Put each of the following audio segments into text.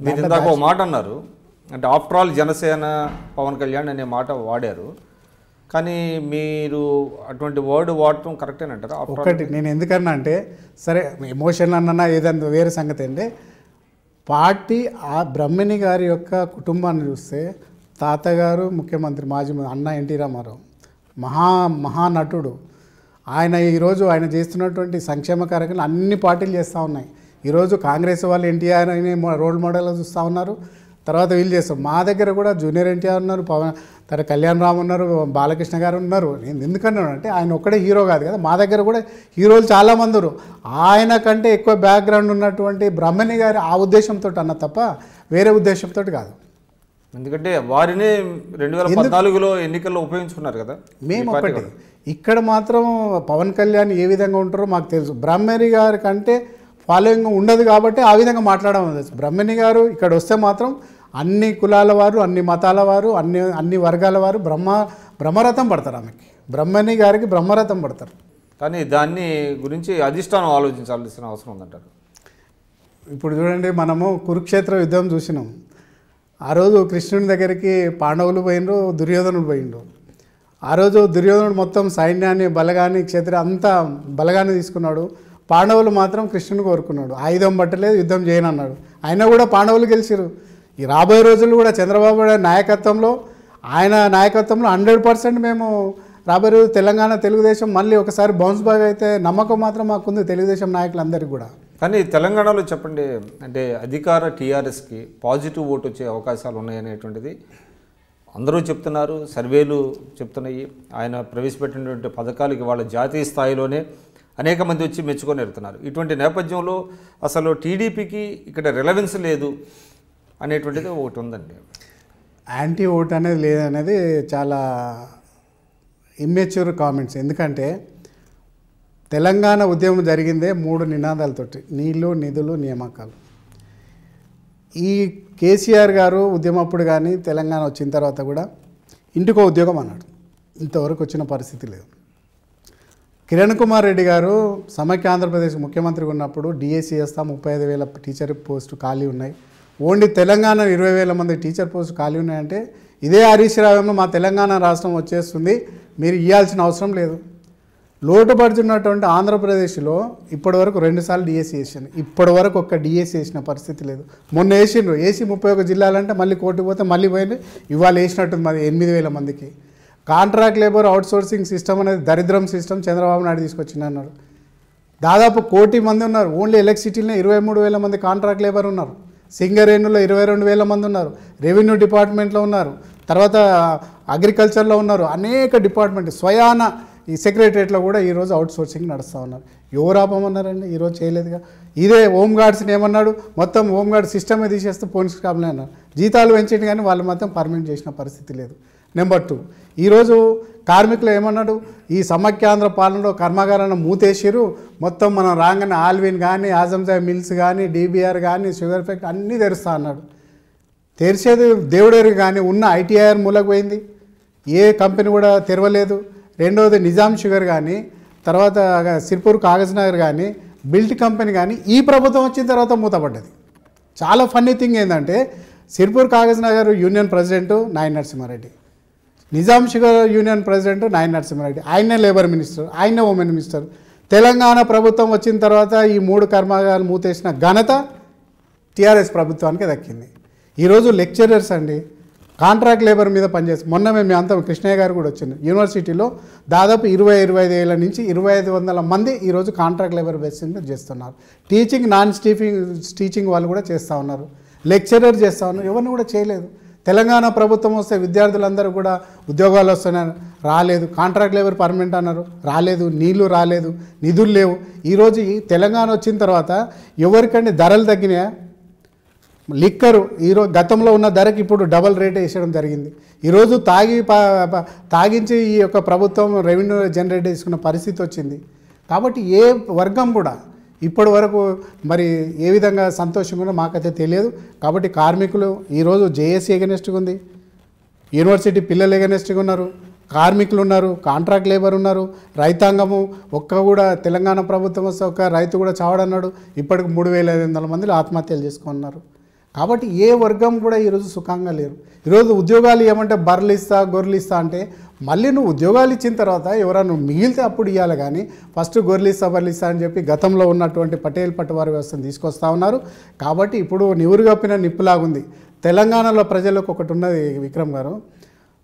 మీరు ఇందాక ఒక మాట అన్నారు, అంటే ఆఫ్టర్ ఆల్ జనసేన పవన్ కళ్యాణ్ అనే మాట వాడారు, కానీ మీరు అటువంటి వర్డ్ వాడటం కరెక్టేనంటారా? ఒకటి నేను ఎందుకన్నా అంటే, సరే ఎమోషన్ అన్నా ఏదన్నా వేరే సంగతి అంటే, పార్టీ ఆ బ్రహ్మణి గారి యొక్క కుటుంబాన్ని చూస్తే తాతగారు ముఖ్యమంత్రి మాజీ అన్న ఎన్టీ రామారావు మహానటుడు. ఆయన ఈరోజు ఆయన చేస్తున్నటువంటి సంక్షేమ కార్యక్రమాలు అన్ని పార్టీలు చేస్తూ ఉన్నాయి. ఈరోజు కాంగ్రెస్ వాళ్ళు ఎన్టీఆర్ అని రోల్ మోడల్గా చూస్తూ ఉన్నారు. తర్వాత వీళ్ళు చేస్తాం. మా దగ్గర కూడా జూనియర్ ఎన్టీఆర్ ఉన్నారు, తర్వాత కళ్యాణ్ రామ్ ఉన్నారు, బాలకృష్ణ గారు ఉన్నారు. నేను ఎందుకన్నాను అంటే ఆయన ఒక్కడే హీరో కాదు కదా, మా దగ్గర కూడా హీరోలు చాలామంది ఉన్నారు. ఆయన కంటే ఎక్కువ బ్యాక్గ్రౌండ్ ఉన్నటువంటి బ్రహ్మణి గారి ఆ ఉద్దేశంతో అన్న తప్ప వేరే ఉద్దేశంతో కాదు. ఎందుకంటే వారిని 2014లో ఎన్నికల్లో ఉపయోగించుకున్నారు కదా. మేము ఒకటి ఇక్కడ మాత్రం పవన్ కళ్యాణ్ ఏ విధంగా ఉంటారో మాకు తెలుసు. బ్రహ్మణి గారి కంటే ఫాలోయింగ్ ఉండదు కాబట్టి ఆ విధంగా మాట్లాడడం తెలుసు. బ్రహ్మణి గారు ఇక్కడ వస్తే మాత్రం అన్ని కులాల వారు, అన్ని మతాల వారు, అన్ని వర్గాల వారు బ్రహ్మరథం పడతారు. ఆమెకి బ్రహ్మణి గారికి బ్రహ్మరథం పడతారు. కానీ దాన్ని గురించి అధిష్టానం ఆలోచించాల్సిన అవసరం ఉందంటారు. ఇప్పుడు చూడండి, మనము కురుక్షేత్ర యుద్ధం చూసినాం. ఆ రోజు కృష్ణుని దగ్గరికి పాండవులు పోయిండ్రు, దుర్యోధనుడు పోయిండు. ఆ రోజు దుర్యోధనుడు మొత్తం సైన్యాన్ని బలగాన్ని క్షత్రియ అంతా బలగాన్ని తీసుకున్నాడు. పాండవులు మాత్రం కృష్ణుని కోరుకున్నాడు. ఆయుధం పట్టలేదు, యుద్ధం చేయనన్నాడు. అయినా కూడా పాండవులు గెలిచారు. ఈ రాబోయే రోజులు కూడా చంద్రబాబు నాయకత్వంలో ఆయన నాయకత్వంలో 100% మేము రాబోయే రోజు తెలంగాణ తెలుగుదేశం మళ్ళీ ఒకసారి బౌన్స్ బ్యాక్ అయితే నమ్మకం మాత్రం మాకుంది తెలుగుదేశం నాయకులందరికీ కూడా. కానీ తెలంగాణలో చెప్పండి, అంటే అధికార టీఆర్ఎస్కి పాజిటివ్ ఓటు వచ్చే అవకాశాలు ఉన్నాయనేటువంటిది అందరూ చెప్తున్నారు, సర్వేలు చెప్తున్నాయి. ఆయన ప్రవేశపెట్టినటువంటి పథకాలకి వాళ్ళ జాతీయ స్థాయిలోనే అనేక మంది వచ్చి మెచ్చుకొని వెళ్తున్నారు. ఇటువంటి నేపథ్యంలో అసలు టీడీపీకి ఇక్కడ రిలవెన్స్ లేదు అనేటువంటిది ఒకటి ఉందండి. యాంటీ ఓట్ అనేది లేదనేది చాలా ఇమ్మెచ్యూర్ కామెంట్స్. ఎందుకంటే తెలంగాణ ఉద్యమం జరిగిందే 3 నినాదాలతోటి: నీళ్లు, నిధులు, నియామకాలు. ఈ కేసీఆర్ గారు ఉద్యమప్పుడు కానీ తెలంగాణ వచ్చిన తర్వాత కూడా ఇంటికో ఉద్యోగం అన్నాడు. ఇంతవరకు వచ్చిన పరిస్థితి లేదు. కిరణ్ కుమార్ రెడ్డి గారు సమైక్య ఆంధ్రప్రదేశ్ ముఖ్యమంత్రిగా ఉన్నప్పుడు డిఎస్సి చేస్తా 35,000 టీచర్ పోస్టు ఖాళీ ఉన్నాయి, ఓన్లీ తెలంగాణ 20,000 మంది టీచర్ పోస్టు ఖాళీ ఉన్నాయంటే ఇదే హరీష్ రావు మా తెలంగాణ రాష్ట్రం వచ్చేస్తుంది, మీరు ఇవ్వాల్సిన అవసరం లేదు. లోటుపడుతున్నటువంటి ఆంధ్రప్రదేశ్లో ఇప్పటివరకు 2 సార్లు డిఎస్సి వేసాను. ఇప్పటివరకు ఒక్క డిఎస్సి వేసిన పరిస్థితి లేదు. మొన్న వేసిండ్రు, వేసి 31 జిల్లాలంటే మళ్ళీ కోర్టుకు పోతే మళ్ళీ పోయింది. ఇవాళ వేసినట్టుంది మరి 8,000 మందికి. కాంట్రాక్ట్ లేబర్ అవుట్సోర్సింగ్ సిస్టమ్ అనేది దరిద్రం సిస్టమ్ చంద్రబాబు నాయుడు తీసుకొచ్చింది అన్నారు. దాదాపు 1 కోటి మంది ఉన్నారు. ఓన్లీ ఎలక్ట్రిసిటీలో 23,000 మంది కాంట్రాక్ట్ లేబర్ ఉన్నారు. సింగరేణులో 22,000 మంది ఉన్నారు. రెవెన్యూ డిపార్ట్మెంట్లో ఉన్నారు. తర్వాత అగ్రికల్చర్లో ఉన్నారు. అనేక డిపార్ట్మెంట్ స్వయాన ఈ సెక్రటరియట్లో కూడా ఈరోజు అవుట్సోర్సింగ్ నడుస్తూ ఉన్నారు. ఎవరు ఆపమన్నారండి? ఈరోజు చేయలేదుగా. ఇదే హోంగార్డ్స్ని ఏమన్నాడు, మొత్తం హోంగార్డ్ సిస్టమే తీసేస్తే పోలీస్ కాపులే అన్నారు. జీతాలు పెంచింది కానీ వాళ్ళు మాత్రం పర్మనెంట్ చేసిన పరిస్థితి లేదు. నెంబర్ 2, ఈరోజు కార్మికులు ఏమన్నాడు, ఈ సమైక్యాంధ్ర పాలనలో కర్మాగారాలను మూతేసిరు, మొత్తం మనం రాగానే ఆల్విన్ కానీ, ఆజంజాయ్ మిల్స్ కానీ, డీబీఆర్ కానీ, షుగర్ ఫ్యాక్టరీ అన్నీ తెరుస్తా అన్నాడు. తెరిచేది దేవుడేరు కానీ ఉన్న ఐటీఐఆర్ మూలకు పోయింది, ఏ కంపెనీ కూడా తెరవలేదు. రెండవది నిజాం షుగర్ కానీ, తర్వాత సిర్పూర్ కాగజ్ నగర్ కానీ, బిల్ట్ కంపెనీ కానీ ఈ ప్రభుత్వం వచ్చిన తర్వాత మూతపడ్డది. చాలా ఫన్నీ థింగ్ ఏంటంటే Sirpur Kagaz Nagar union president Nayini Narasimha Reddy, Nizam sugar union president Nayini Narasimha Reddy, ఆయనే లేబర్ మినిస్టర్, ఆయనే ఉమెన్ మినిస్టర్. తెలంగాణ ప్రభుత్వం వచ్చిన తర్వాత ఈ 3 కర్మాగారాలు మూతేసిన ఘనత టీఆర్ఎస్ ప్రభుత్వానికి దక్కింది. ఈరోజు లెక్చరర్స్ అండి కాంట్రాక్ట్ లేబర్ మీద పనిచేస్తారు. మొన్న మేము అంతా కృష్ణయ్య గారు కూడా వచ్చింది. యూనివర్సిటీలో దాదాపు 25 ఏళ్ళ నుంచి 2,500 మంది ఈరోజు కాంట్రాక్ట్ లేబర్ బేసిస్ మీద చేస్తున్నారు. టీచింగ్ నాన్ టీచింగ్ వాళ్ళు కూడా చేస్తూ ఉన్నారు, లెక్చరర్ చేస్తూ ఉన్నారు. ఎవరిని కూడా చేయలేదు. తెలంగాణ ప్రభుత్వం వస్తే విద్యార్థులందరూ కూడా ఉద్యోగాలు వస్తున్నాయి, రాలేదు. కాంట్రాక్ట్ లేబర్ పర్మనెంట్ అన్నారు, రాలేదు. నీళ్లు రాలేదు, నిధులు లేవు. ఈరోజు ఈ తెలంగాణ వచ్చిన తర్వాత ఎవరికంటే ధరలు తగ్గినాయా? లిక్కరు ఈరోజు గతంలో ఉన్న ధరకి ఇప్పుడు డబల్ రేట్ వేసడం జరిగింది. ఈరోజు తాగించి ఈ యొక్క ప్రభుత్వం రెవెన్యూ జనరేట్ చేసుకున్న పరిస్థితి వచ్చింది. కాబట్టి ఏ వర్గం కూడా ఇప్పటి వరకు మరి ఏ విధంగా సంతోషంగా ఉన్నా మాకైతే తెలియదు. కాబట్టి కార్మికులు ఈరోజు జేఏసీ ఎగనెస్ట్గా ఉంది, యూనివర్సిటీ పిల్లలు ఎగనెస్ట్గా ఉన్నారు, కార్మికులు ఉన్నారు, కాంట్రాక్ట్ లేబర్ ఉన్నారు, రైతాంగము ఒక్క కూడా తెలంగాణ ప్రభుత్వం వస్తే ఒక్క రైతు కూడా చావడన్నాడు. ఇప్పటికి 3,500 మందిలో ఆత్మహత్యలు చేసుకున్నారు. కాబట్టి ఏ వర్గం కూడా ఈరోజు సుఖంగా లేరు. ఈరోజు ఉద్యోగాలు ఏమంటే బర్రెలు ఇస్తా గొర్రెలు ఇస్తా అంటే మళ్ళీ నువ్వు ఉద్యోగాలు ఇచ్చిన తర్వాత ఎవరైనా మిగిలితే అప్పుడు ఇవ్వాలి, కానీ ఫస్ట్ గొర్రెలు ఇస్తా బర్రెలు ఇస్తా అని చెప్పి గతంలో ఉన్నటువంటి పటేల్ పట్టువారి వ్యవస్థను తీసుకొస్తా ఉన్నారు. కాబట్టి ఇప్పుడు నివురు కప్పిన నిప్పులాగుంది. తెలంగాణలో ప్రజలకు ఒకటి ఉన్నది విక్రమ్ గారు,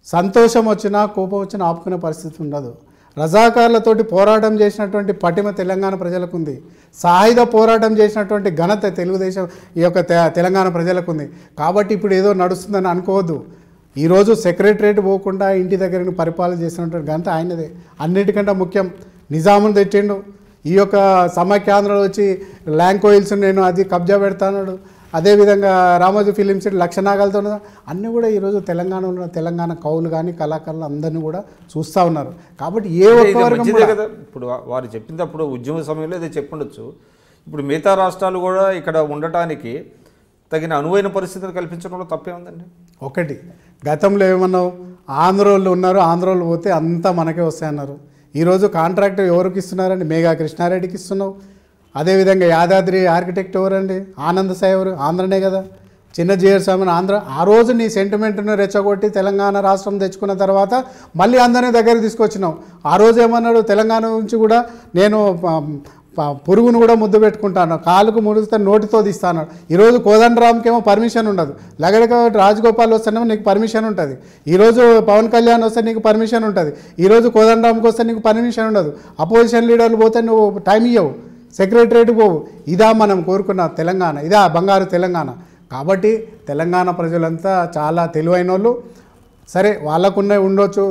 సంతోషం వచ్చినా కోపం వచ్చినా ఆపుకునే పరిస్థితి ఉండదు. రజాకార్లతోటి పోరాటం చేసినటువంటి పటిమ తెలంగాణ ప్రజలకు ఉంది. సాయుధ పోరాటం చేసినటువంటి ఘనత తెలుగుదేశం ఈ యొక్క తెలంగాణ ప్రజలకు ఉంది. కాబట్టి ఇప్పుడు ఏదో నడుస్తుందని అనుకోవద్దు. ఈరోజు సెక్రటరేట్ పోకుండా ఇంటి దగ్గర పరిపాలన చేసినటువంటి ఘనత ఆయనదే. అన్నిటికంటే ముఖ్యం నిజామును తెచ్చిండు. ఈ యొక్క సమాఖ్యాంధ్రలో వచ్చి ల్యాంకోయిల్స్ నేను అది కబ్జా పెడతాడు. అదేవిధంగా రామోజీ ఫిలిం సిటీ లక్షనాగాలతో అన్నీ కూడా ఈరోజు తెలంగాణలో తెలంగాణ కవులు కానీ కళాకారులు అందరినీ కూడా చూస్తూ ఉన్నారు. కాబట్టి ఏ ఒక్క వర్గం కదా ఇప్పుడు వారు చెప్పినప్పుడు ఉద్యమ సమయంలో ఏదో చెప్పుండొచ్చు. ఇప్పుడు మిగతా రాష్ట్రాలు కూడా ఇక్కడ ఉండటానికి తగిన అనువైన పరిస్థితులు కల్పించడంలో తప్పే ఉందండి. ఒకటి గతంలో ఏమన్నావు, ఆంధ్రోళ్ళు ఉన్నారు, ఆంధ్రోళ్ళు పోతే అంతా మనకే వస్తాయన్నారు. ఈరోజు కాంట్రాక్ట్ ఎవరికి ఇస్తున్నారండి? మేఘా కృష్ణారెడ్డికి ఇస్తున్నావు. అదేవిధంగా యాదాద్రి ఆర్కిటెక్ట్ ఎవరండి? ఆనంద సాయి ఎవరు? ఆంధ్రనే కదా. చిన్న జీఆర్ స్వామిని ఆంధ్ర. ఆ రోజు నీ సెంటిమెంట్ను రెచ్చగొట్టి తెలంగాణ రాష్ట్రం తెచ్చుకున్న తర్వాత మళ్ళీ అందరినీ దగ్గరికి తీసుకొచ్చినావు. ఆ రోజు ఏమన్నాడు, తెలంగాణ నుంచి కూడా నేను పురుగును కూడా ముద్దు పెట్టుకుంటాను, కాలుకు ముడిస్తే నోటితో తీస్తాను. ఈరోజు కోదండరామ్కేమో పర్మిషన్ ఉండదు. లగడక రాజగోపాల్ వస్తేనేమో నీకు పర్మిషన్ ఉంటుంది. ఈరోజు పవన్ కళ్యాణ్ వస్తే నీకు పర్మిషన్ ఉంటుంది. ఈరోజు కోదండరామ్కి వస్తే నీకు పర్మిషన్ ఉండదు. అపోజిషన్ లీడర్లు పోతే నువ్వు టైం ఇవ్వవు, సెక్రటరేట్ పోవు. ఇదా మనం కోరుకున్న తెలంగాణ, ఇదా బంగారు తెలంగాణ. కాబట్టి తెలంగాణ ప్రజలంతా చాలా తెలివైన వాళ్ళు. సరే వాళ్ళకున్న ఉండొచ్చు,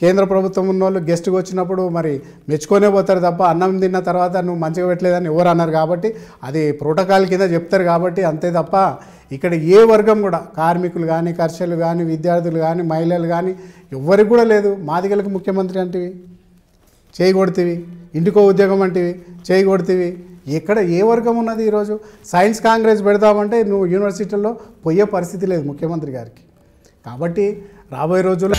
కేంద్ర ప్రభుత్వం ఉన్నోళ్ళు గెస్ట్కి వచ్చినప్పుడు మరి మెచ్చుకొనే పోతారు తప్ప అన్నం తిన్న తర్వాత నువ్వు మంచిగా పెట్టలేదని ఎవరు అన్నారు. కాబట్టి అది ప్రోటోకాల్ కింద చెప్తారు. కాబట్టి అంతే తప్ప ఇక్కడ ఏ వర్గం కూడా కార్మికులు కానీ కర్షకులు కానీ విద్యార్థులు కానీ మహిళలు కానీ ఎవరికి కూడా లేదు. మాదిగలకు ముఖ్యమంత్రి అంటివి చేయగొడుతీవి, ఇంటికో ఉద్యోగం అంటివి చేయగొడుతీవి. ఎక్కడ ఏ వర్గం ఉన్నది? ఈరోజు సైన్స్ కాంగ్రెస్ పెడతామంటే నువ్వు యూనివర్సిటీల్లో పోయే పరిస్థితి లేదు ముఖ్యమంత్రి గారికి. కాబట్టి రాబోయే రోజుల్లో